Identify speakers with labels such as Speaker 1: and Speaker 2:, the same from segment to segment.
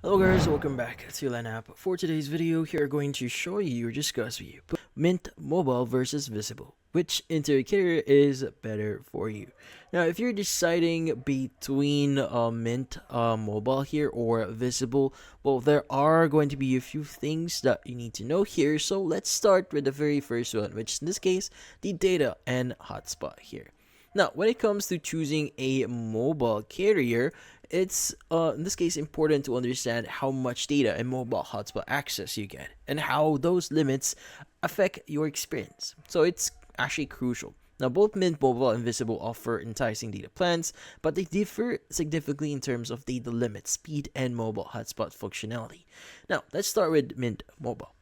Speaker 1: Hello guys, welcome back to LANapp. For today's video, here are going to show you or discuss with you Mint Mobile versus Visible. Which indicator is better for you? Now, if you're deciding between Mint Mobile here or Visible, well, there are going to be a few things that you need to know here. So let's start with the very first one, which in this case, the data and hotspot here. Now, when it comes to choosing a mobile carrier, it's in this case important to understand how much data and mobile hotspot access you get and how those limits affect your experience. So it's actually crucial. Now, both Mint Mobile and Visible offer enticing data plans, but they differ significantly in terms of data limit, speed, and mobile hotspot functionality. Now, let's start with Mint Mobile.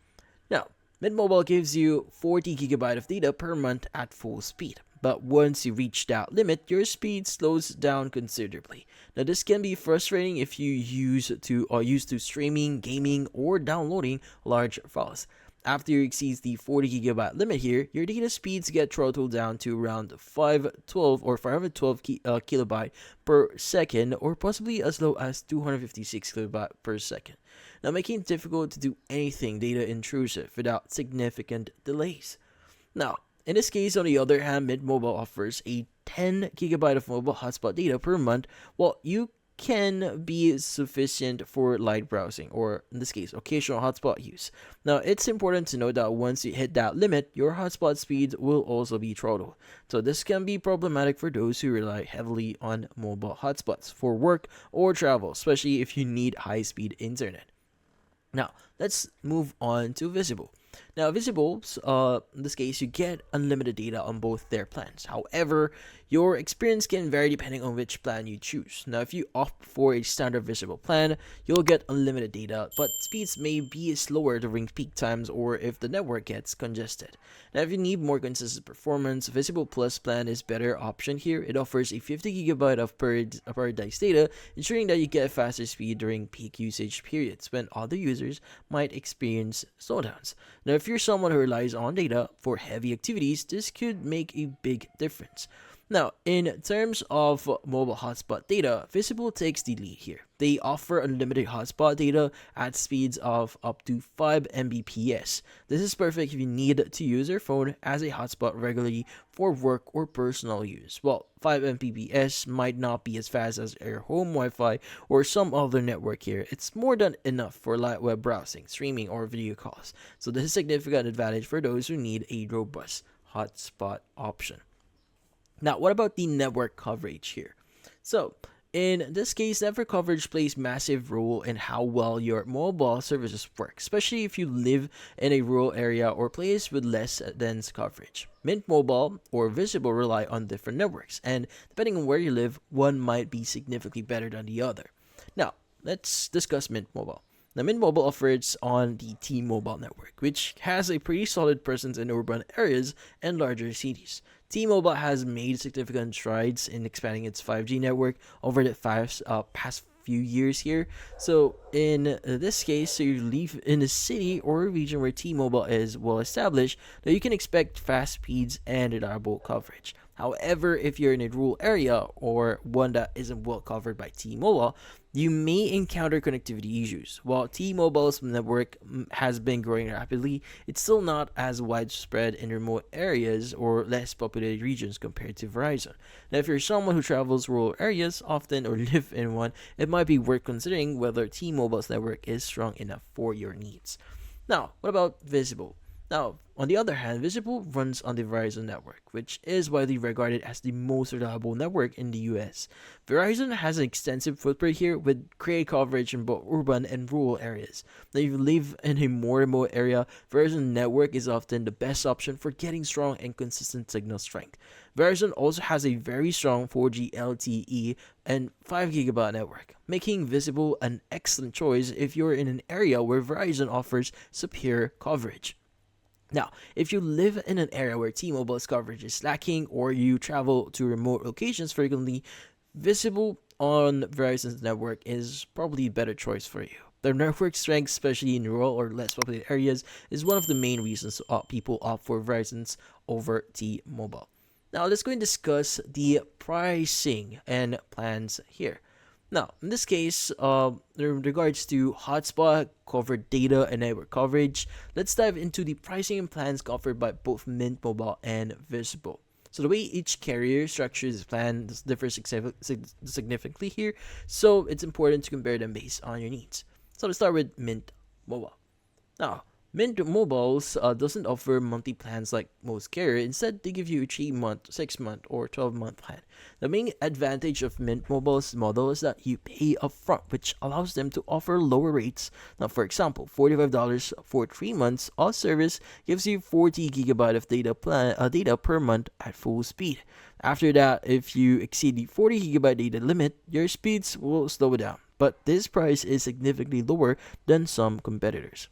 Speaker 1: Now, Mint Mobile gives you 40 gigabyte of data per month at full speed. But once you reach that limit, your speed slows down considerably. Now, this can be frustrating if you are used to streaming, gaming, or downloading large files. After you exceed the 40 gigabyte limit here, your data speeds get throttled down to around 512 or 512 kilobyte per second, or possibly as low as 256 kilobyte per second. Now, making it difficult to do anything data intrusive without significant delays. Now, in this case, on the other hand, Mint Mobile offers a 10 gigabyte of mobile hotspot data per month, while you can be sufficient for light browsing, or in this case, occasional hotspot use. Now, it's important to note that once you hit that limit, your hotspot speed will also be throttled. So this can be problematic for those who rely heavily on mobile hotspots for work or travel, especially if you need high-speed internet. Now, let's move on to Visible. Now, Visible's, in this case, you get unlimited data on both their plans. However, your experience can vary depending on which plan you choose. Now, if you opt for a standard Visible plan, you'll get unlimited data, but speeds may be slower during peak times or if the network gets congested. Now, if you need more consistent performance, Visible Plus plan is better option here. It offers a 50 gigabyte of paradise data, ensuring that you get faster speed during peak usage periods when other users might experience slowdowns. Now, if you're someone who relies on data for heavy activities, this could make a big difference. Now, in terms of mobile hotspot data, Visible takes the lead here. They offer unlimited hotspot data at speeds of up to 5 Mbps. This is perfect if you need to use your phone as a hotspot regularly for work or personal use. Well, 5 Mbps might not be as fast as your home Wi-Fi or some other network here. It's more than enough for light web browsing, streaming, or video calls. So this is a significant advantage for those who need a robust hotspot option. Now, what about the network coverage here? So, in this case, network coverage plays massive role in how well your mobile services work, especially if you live in a rural area or place with less dense coverage. Mint Mobile or Visible rely on different networks, and depending on where you live, one might be significantly better than the other. Now, let's discuss Mint Mobile. Now, Mint Mobile offers on the T-Mobile network, which has a pretty solid presence in urban areas and larger cities. T-Mobile has made significant strides in expanding its 5G network over the past few years here. So in this case, so you live in a city or a region where T-Mobile is well established, now you can expect fast speeds and reliable coverage. However, if you're in a rural area or one that isn't well covered by T-Mobile, you may encounter connectivity issues. While T-Mobile's network has been growing rapidly, it's still not as widespread in remote areas or less populated regions compared to Verizon. Now, if you're someone who travels rural areas often or live in one, it might be worth considering whether T-Mobile's network is strong enough for your needs. Now, what about Visible? Now, on the other hand, Visible runs on the Verizon network, which is widely regarded as the most reliable network in the US. Verizon has an extensive footprint here with great coverage in both urban and rural areas. Now, if you live in a more remote area, Verizon network is often the best option for getting strong and consistent signal strength. Verizon also has a very strong 4G LTE and 5 gigabyte network, making Visible an excellent choice if you're in an area where Verizon offers superior coverage. Now, if you live in an area where T-Mobile's coverage is lacking or you travel to remote locations frequently, Visible on Verizon's network is probably a better choice for you. Their network strength, especially in rural or less populated areas, is one of the main reasons people opt for Verizon's over T-Mobile. Now, let's go and discuss the pricing and plans here. Now, in this case, in regards to hotspot, covered data, and network coverage, let's dive into the pricing and plans offered by both Mint Mobile and Visible. So the way each carrier structures its plan differs significantly here, so it's important to compare them based on your needs. So let's start with Mint Mobile. Now, Mint Mobiles doesn't offer monthly plans like most carrier. Instead, they give you a 3-month, 6-month, or 12-month plan. The main advantage of Mint Mobile's model is that you pay upfront, which allows them to offer lower rates. Now, for example, $45 for 3 months of service gives you 40 gigabyte of data per month at full speed. After that, if you exceed the 40 gigabyte data limit, your speeds will slow down. But this price is significantly lower than some competitors.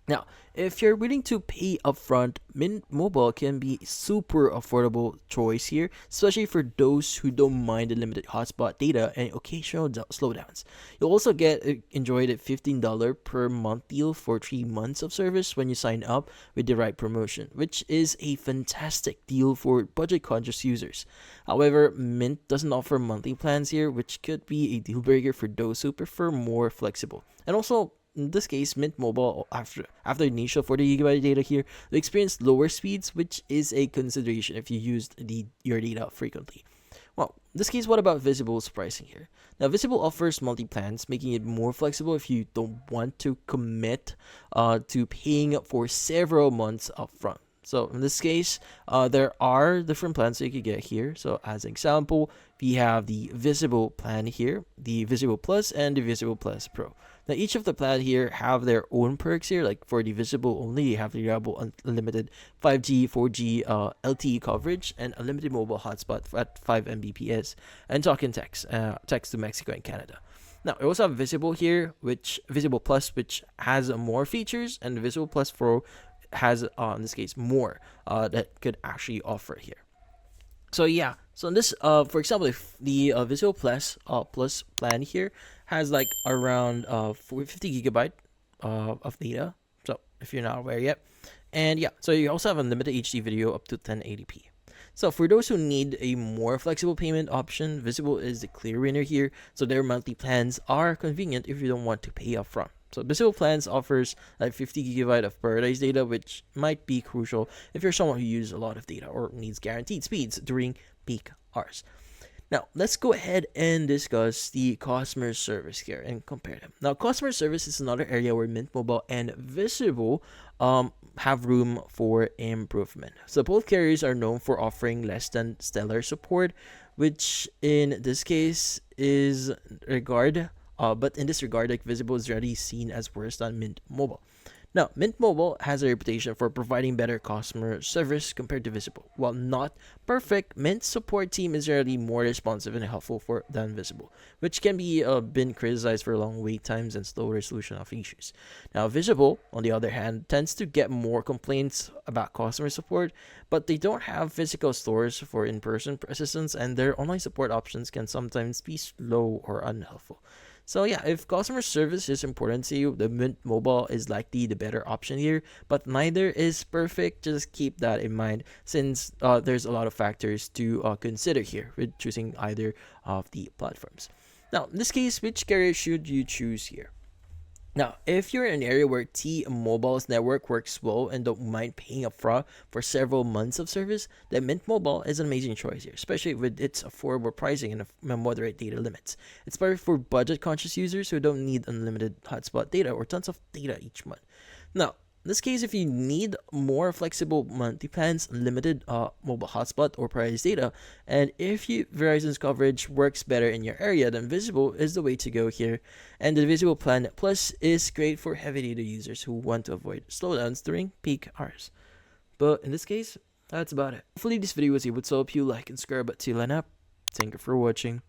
Speaker 1: Now, if you're willing to pay upfront, Mint Mobile can be a super affordable choice here, especially for those who don't mind the limited hotspot data and occasional slowdowns. You'll also enjoy the $15 per month deal for 3 months of service when you sign up with the right promotion, which is a fantastic deal for budget-conscious users. However, Mint doesn't offer monthly plans here, which could be a deal breaker for those who prefer more flexible. And also, in this case, Mint Mobile, after the initial 40 gigabyte data here, they experience lower speeds, which is a consideration if you used your data frequently. Well, in this case, what about Visible's pricing here? Now, Visible offers monthly plans, making it more flexible if you don't want to commit to paying for several months upfront. So in this case, there are different plans that you could get here. So as an example, we have the Visible plan here, the Visible Plus, and the Visible Plus Pro. Now each of the plan here have their own perks here. Like for the Visible only, you have reliable unlimited 5G, 4G, LTE coverage, and unlimited mobile hotspot at 5 Mbps, and talk and text to Mexico and Canada. Now, we also have Visible here, which Visible Plus, which has more features, and the Visible Plus Pro has, in this case, more that could actually offer here. So yeah, so in this, for example, if the Visible Plus Plus plan here has like around 50 gigabyte of data. So if you're not aware yet, and yeah, so you also have unlimited HD video up to 1080p. So for those who need a more flexible payment option, Visible is the clear winner here. So their monthly plans are convenient if you don't want to pay upfront. So Visible Plans offers like 50 gigabyte of prioritized data, which might be crucial if you're someone who uses a lot of data or needs guaranteed speeds during peak hours. Now, let's go ahead and discuss the customer service here and compare them. Now, customer service is another area where Mint Mobile and Visible have room for improvement. So both carriers are known for offering less than stellar support, which in this case is but in this regard, like Visible is already seen as worse than Mint Mobile. Now, Mint Mobile has a reputation for providing better customer service compared to Visible. While not perfect, Mint's support team is generally more responsive and helpful than Visible, which can be been criticized for long wait times and slow resolution of issues. Now, Visible, on the other hand, tends to get more complaints about customer support, but they don't have physical stores for in-person assistance, and their online support options can sometimes be slow or unhelpful. So yeah, if customer service is important to you, the Mint Mobile is likely the better option here, but neither is perfect. Just keep that in mind since there's a lot of factors to consider here with choosing either of the platforms. Now, in this case, which carrier should you choose here? Now, if you're in an area where T-Mobile's network works well and don't mind paying upfront for several months of service, then Mint Mobile is an amazing choice here, especially with its affordable pricing and moderate data limits. It's perfect for budget-conscious users who don't need unlimited hotspot data or tons of data each month. Now, in this case, if you need more flexible monthly plans, limited mobile hotspot or priced data, and if Verizon's coverage works better in your area, then Visible is the way to go here. And the Visible Plan Plus is great for heavy data users who want to avoid slowdowns during peak hours. But in this case, that's about it. Hopefully this video was able to help you. Like and subscribe to Lineup. Thank you for watching.